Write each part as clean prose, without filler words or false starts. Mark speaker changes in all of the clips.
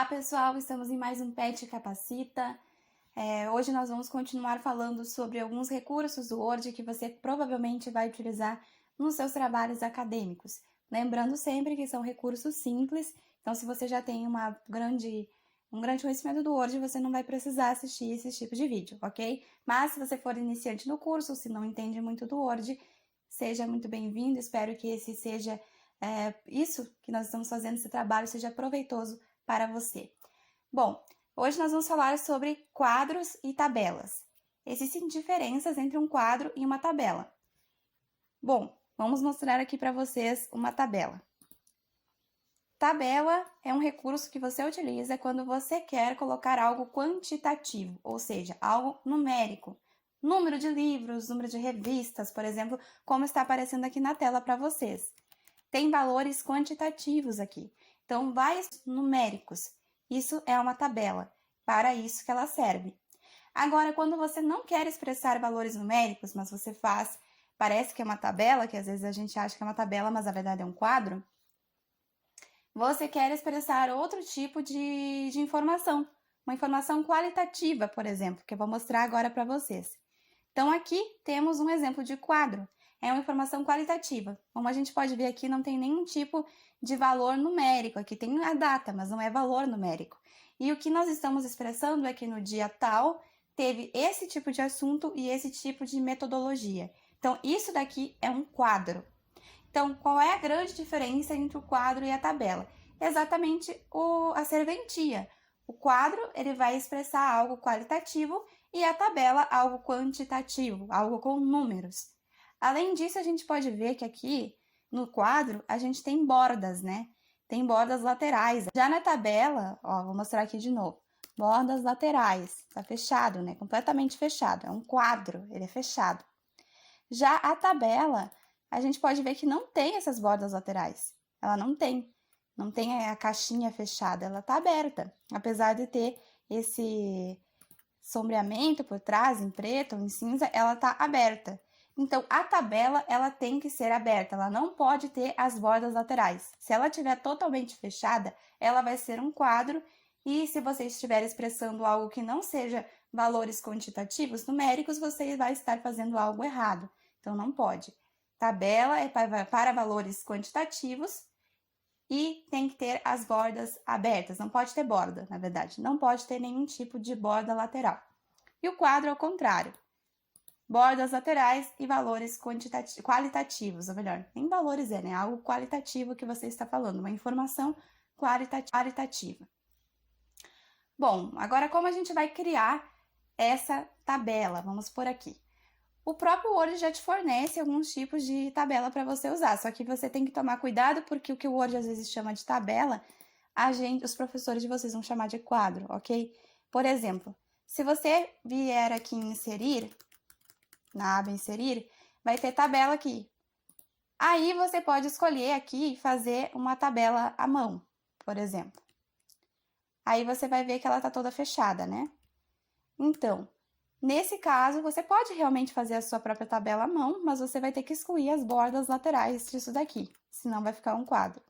Speaker 1: Olá pessoal, estamos em mais um PET Capacita. Hoje nós vamos continuar falando sobre alguns recursos do Word que você provavelmente vai utilizar nos seus trabalhos acadêmicos. Lembrando sempre que são recursos simples, então se você já tem um grande conhecimento do Word, você não vai precisar assistir esse tipo de vídeo, ok? Mas se você for iniciante no curso, se não entende muito do Word, seja muito bem-vindo. Espero que esse seja isso que nós estamos fazendo, esse trabalho, seja proveitoso para você. Bom, hoje nós vamos falar sobre quadros e tabelas. Existem diferenças entre um quadro e uma tabela. Bom, vamos mostrar aqui para vocês uma tabela. Tabela é um recurso que você utiliza quando você quer colocar algo quantitativo, ou seja, algo numérico. Número de livros, número de revistas, por exemplo, como está aparecendo aqui na tela para vocês. Tem valores quantitativos aqui, então vários numéricos. Isso é uma tabela, para isso que ela serve. Agora, quando você não quer expressar valores numéricos, mas você parece que é uma tabela, que às vezes a gente acha que é uma tabela, mas na verdade é um quadro, você quer expressar outro tipo de informação, uma informação qualitativa, por exemplo, que eu vou mostrar agora para vocês. Então, aqui temos um exemplo de quadro. É uma informação qualitativa. Como a gente pode ver aqui, não tem nenhum tipo de valor numérico. Aqui tem a data, mas não é valor numérico. E o que nós estamos expressando é que no dia tal teve esse tipo de assunto e esse tipo de metodologia. Então, isso daqui é um quadro. Então, qual é a grande diferença entre o quadro e a tabela? Exatamente a serventia. O quadro, ele vai expressar algo qualitativo e a tabela, algo quantitativo, algo com números. Além disso, a gente pode ver que aqui no quadro a gente tem bordas, né? Tem bordas laterais. Já na tabela, ó, vou mostrar aqui de novo. Bordas laterais, tá fechado, né? Completamente fechado. É um quadro, ele é fechado. Já a tabela, a gente pode ver que não tem essas bordas laterais. Ela não tem. Não tem a caixinha fechada, ela tá aberta. Apesar de ter esse sombreamento por trás, em preto ou em cinza, ela tá aberta. Então, a tabela, ela tem que ser aberta, ela não pode ter as bordas laterais. Se ela estiver totalmente fechada, ela vai ser um quadro, e se você estiver expressando algo que não seja valores quantitativos, numéricos, você vai estar fazendo algo errado. Então, não pode. Tabela é para valores quantitativos e tem que ter as bordas abertas. Não pode ter borda, na verdade. Não pode ter nenhum tipo de borda lateral. E o quadro é o contrário. Bordas laterais e valores qualitativos, ou melhor, nem valores né? Algo qualitativo que você está falando, uma informação qualitativa. Bom, agora como a gente vai criar essa tabela? Vamos por aqui. O próprio Word já te fornece alguns tipos de tabela para você usar, só que você tem que tomar cuidado porque o que o Word às vezes chama de tabela, os professores de vocês vão chamar de quadro, ok? Por exemplo, se você vier aqui em inserir, na aba inserir, vai ter tabela aqui. Aí você pode escolher aqui e fazer uma tabela à mão, por exemplo. Aí você vai ver que ela tá toda fechada, né? Então, nesse caso, você pode realmente fazer a sua própria tabela à mão, mas você vai ter que excluir as bordas laterais disso daqui, senão vai ficar um quadro.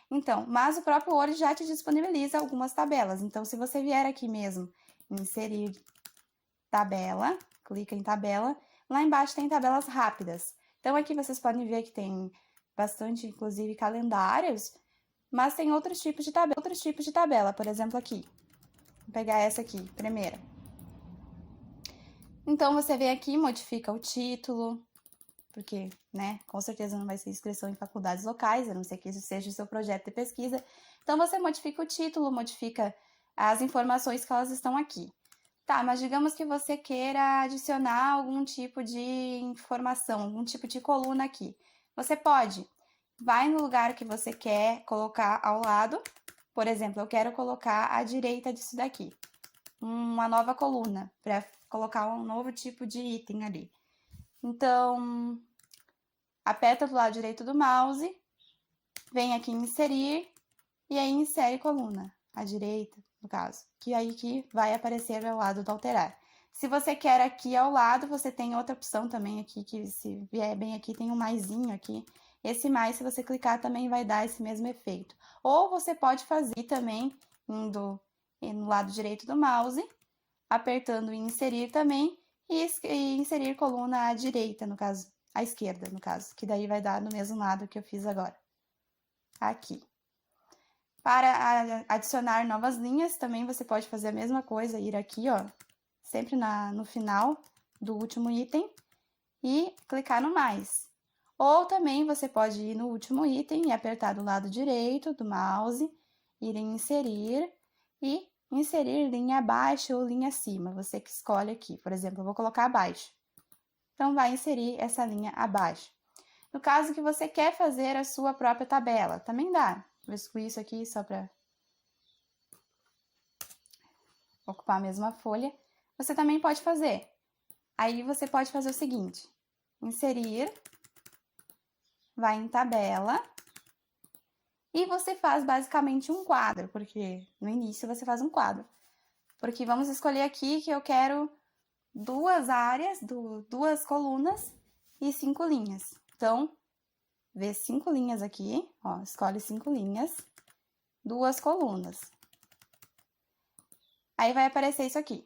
Speaker 1: Então, mas o próprio Word já te disponibiliza algumas tabelas. Então, se você vier aqui mesmo, inserir tabela, clica em tabela, lá embaixo tem tabelas rápidas. Então, aqui vocês podem ver que tem bastante, inclusive, calendários, mas tem outros tipos de tabela, por exemplo, aqui. Vou pegar essa aqui, primeira. Então, você vem aqui, modifica o título, porque, né, com certeza não vai ser inscrição em faculdades locais, a não ser que isso seja o seu projeto de pesquisa. Então, você modifica o título, modifica as informações que elas estão aqui. Tá, mas digamos que você queira adicionar algum tipo de informação, algum tipo de coluna aqui. Você pode, vai no lugar que você quer colocar ao lado. Por exemplo, eu quero colocar à direita disso daqui, uma nova coluna, para colocar um novo tipo de item ali. Então, aperta do lado direito do mouse, vem aqui em inserir, e aí insere coluna, à direita, no caso, que aí que vai aparecer ao lado do alterar. Se você quer aqui ao lado, você tem outra opção também aqui, que se vier bem aqui, tem um maisinho aqui. Esse mais, se você clicar, também vai dar esse mesmo efeito. Ou você pode fazer também indo no lado direito do mouse, apertando em inserir também, e inserir coluna à direita, no caso, à esquerda, no caso, que daí vai dar no mesmo lado que eu fiz agora. Aqui. Para adicionar novas linhas, também você pode fazer a mesma coisa, ir aqui, ó, sempre no final do último item, e clicar no mais. Ou também você pode ir no último item e apertar do lado direito do mouse, ir em inserir e inserir linha abaixo ou linha acima, você que escolhe aqui. Por exemplo, eu vou colocar abaixo. Então, vai inserir essa linha abaixo. No caso que você quer fazer a sua própria tabela, também dá. Vou excluir isso aqui só para ocupar a mesma folha. Você também pode fazer. Aí, você pode fazer o seguinte. Inserir, vai em tabela, e você faz basicamente um quadro, porque no início você faz um quadro. Porque vamos escolher aqui que eu quero 2 áreas, 2 colunas e 5 linhas. Então, vê 5 linhas aqui, ó, escolhe 5 linhas, 2 colunas. Aí vai aparecer isso aqui.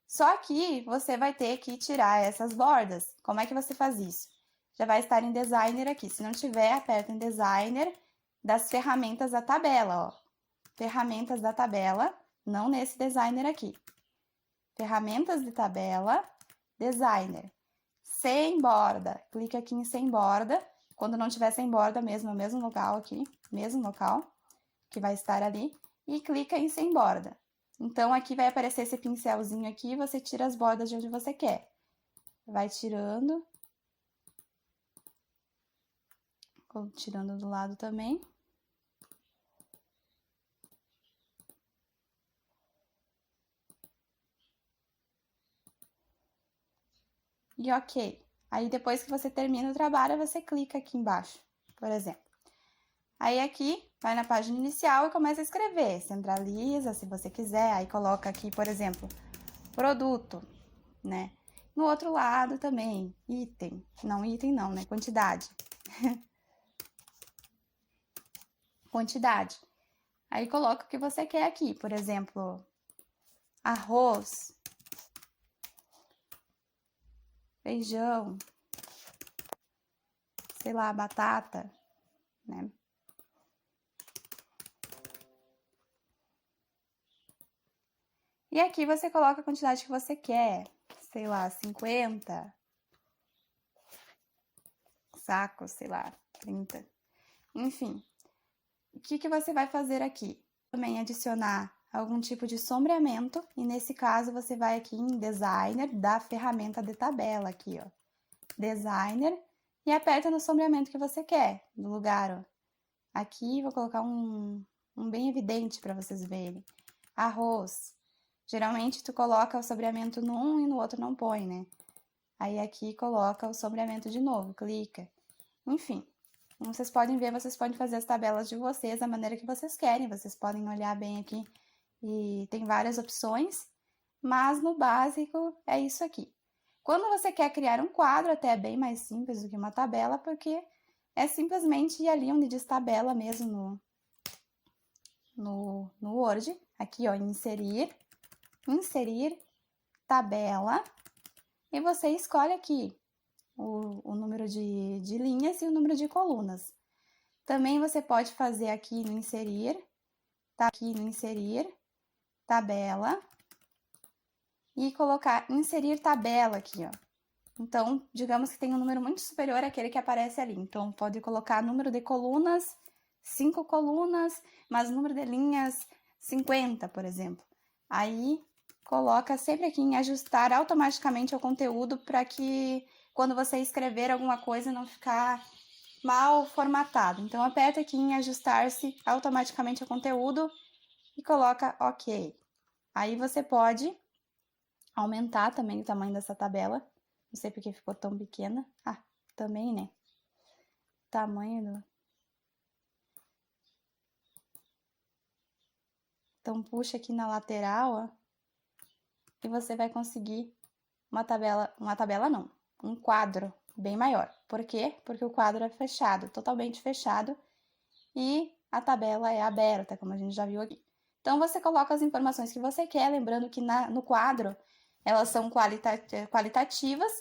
Speaker 1: Só que você vai ter que tirar essas bordas. Como é que você faz isso? Já vai estar em Designer aqui. Se não tiver, aperta em Designer das ferramentas da tabela, ó. Ferramentas da tabela, não nesse Designer aqui. Ferramentas de tabela, Designer. Sem borda. Clica aqui em sem borda. Quando não tiver sem borda mesmo, é o mesmo local aqui, mesmo local, que vai estar ali. E clica em sem borda. Então, aqui vai aparecer esse pincelzinho aqui e você tira as bordas de onde você quer. Vai tirando. Tirando do lado também. E ok. Aí, depois que você termina o trabalho, você clica aqui embaixo, por exemplo. Aí, aqui, vai na página inicial e começa a escrever. Centraliza, se você quiser. Aí, coloca aqui, por exemplo, produto, né? No outro lado também, item. Não, item não, né? Quantidade. Quantidade. Aí, coloca o que você quer aqui. Por exemplo, arroz, feijão, sei lá, batata, né? E aqui você coloca a quantidade que você quer, sei lá, 50 sacos, sei lá, 30. Enfim, o que você vai fazer aqui? Também adicionar algum tipo de sombreamento, e nesse caso você vai aqui em Designer da ferramenta de tabela aqui, ó. Designer, e aperta no sombreamento que você quer, no lugar, ó. Aqui vou colocar um bem evidente para vocês verem. Arroz. Geralmente, tu coloca o sombreamento num e no outro não põe, né? Aí, aqui, coloca o sombreamento de novo, clica. Enfim, como vocês podem ver, vocês podem fazer as tabelas de vocês da maneira que vocês querem. Vocês podem olhar bem aqui e tem várias opções, mas no básico é isso aqui. Quando você quer criar um quadro, até é bem mais simples do que uma tabela, porque é simplesmente ir ali onde diz tabela mesmo no Word. Aqui, ó, inserir tabela, e você escolhe aqui o número de linhas e o número de colunas. Também você pode fazer aqui no inserir, tá? Aqui no inserir, tabela, e colocar inserir tabela aqui, ó. Então, digamos que tem um número muito superior àquele que aparece ali. Então, pode colocar número de colunas, 5 colunas, mas número de linhas, 50, por exemplo. Aí, coloca sempre aqui em ajustar automaticamente o conteúdo para que quando você escrever alguma coisa não ficar mal formatado. Então, aperta aqui em ajustar-se automaticamente o conteúdo e coloca OK. Aí, você pode aumentar também o tamanho dessa tabela. Não sei porque ficou tão pequena. Ah, também, né? Tamanho do... Então, puxa aqui na lateral, ó. E você vai conseguir uma tabela não, um quadro bem maior. Por quê? Porque o quadro é fechado, totalmente fechado, e a tabela é aberta, como a gente já viu aqui. Então, você coloca as informações que você quer, lembrando que no quadro elas são qualitativas,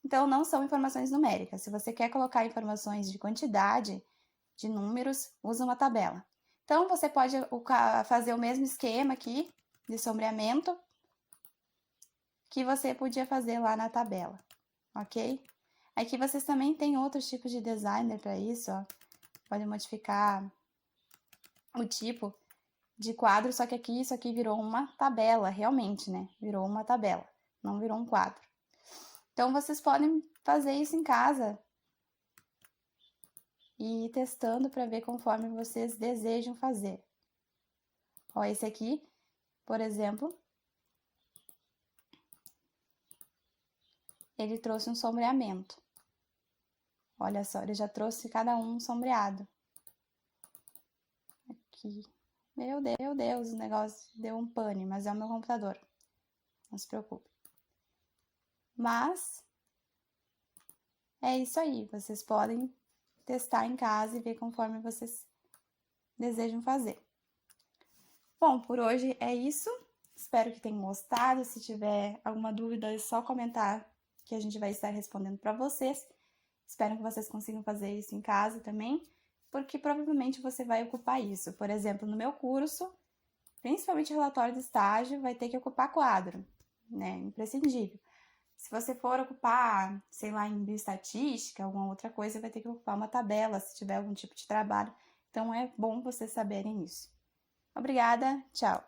Speaker 1: então não são informações numéricas. Se você quer colocar informações de quantidade, de números, usa uma tabela. Então, você pode fazer o mesmo esquema aqui de sombreamento que você podia fazer lá na tabela, ok? Aqui vocês também têm outros tipos de designer para isso, ó. Pode modificar o tipo de quadro, só que aqui isso aqui virou uma tabela, realmente, né? Virou uma tabela, não virou um quadro. Então, vocês podem fazer isso em casa e ir testando para ver conforme vocês desejam fazer. Ó, esse aqui, por exemplo, ele trouxe um sombreamento. Olha só, ele já trouxe cada um sombreado. Aqui. Meu Deus, o negócio deu um pane, mas é o meu computador. Não se preocupe. Mas é isso aí, vocês podem testar em casa e ver conforme vocês desejam fazer. Bom, por hoje é isso. Espero que tenham gostado. Se tiver alguma dúvida, é só comentar que a gente vai estar respondendo para vocês. Espero que vocês consigam fazer isso em casa também, porque provavelmente você vai ocupar isso. Por exemplo, no meu curso, principalmente relatório de estágio, vai ter que ocupar quadro, né? Imprescindível. Se você for ocupar, sei lá, em bioestatística, alguma outra coisa, vai ter que ocupar uma tabela, se tiver algum tipo de trabalho. Então, é bom vocês saberem isso. Obrigada, tchau!